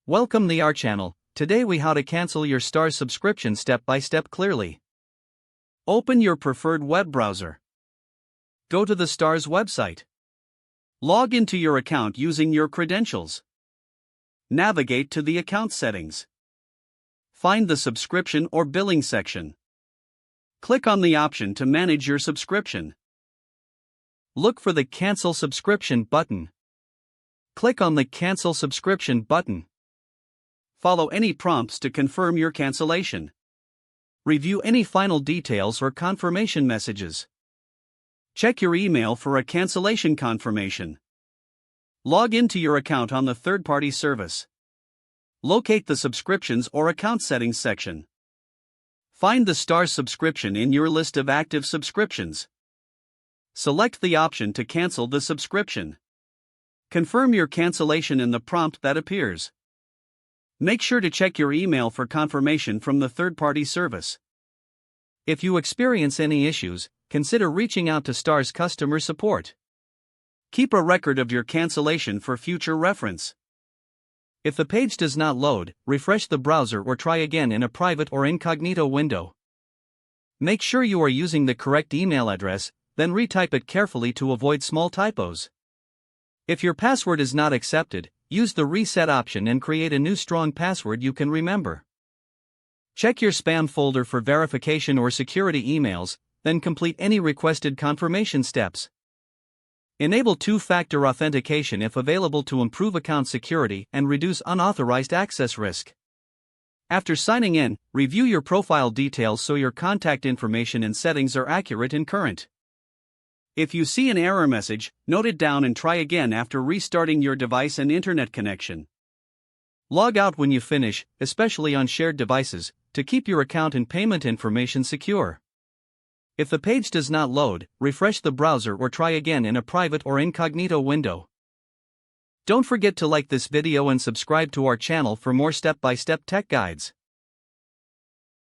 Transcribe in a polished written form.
Welcome to our channel. Today we how to cancel your Starz subscription step by step clearly. Open your preferred web browser. Go to the Starz website. Log into your account using your credentials. Navigate to the account settings. Find the subscription or billing section. Click on the option to manage your subscription. Look for the Cancel Subscription button. Click on the Cancel Subscription button. Follow any prompts to confirm your cancellation. Review any final details or confirmation messages. Check your email for a cancellation confirmation. Log into your account on the third-party service. Locate the Subscriptions or Account Settings section. Find the Starz subscription in your list of active subscriptions. Select the option to cancel the subscription. Confirm your cancellation in the prompt that appears. Make sure to check your email for confirmation from the third-party service. If you experience any issues, consider reaching out to Starz customer support. Keep a record of your cancellation for future reference. If the page does not load, refresh the browser or try again in a private or incognito window. Make sure you are using the correct email address, then retype it carefully to avoid small typos. If your password is not accepted, use the reset option and create a new strong password you can remember. Check your spam folder for verification or security emails, then complete any requested confirmation steps. Enable two-factor authentication if available to improve account security and reduce unauthorized access risk. After signing in, review your profile details so your contact information and settings are accurate and current. If you see an error message, note it down and try again after restarting your device and internet connection. Log out when you finish, especially on shared devices, to keep your account and payment information secure. If the page does not load, refresh the browser or try again in a private or incognito window. Don't forget to like this video and subscribe to our channel for more step-by-step tech guides.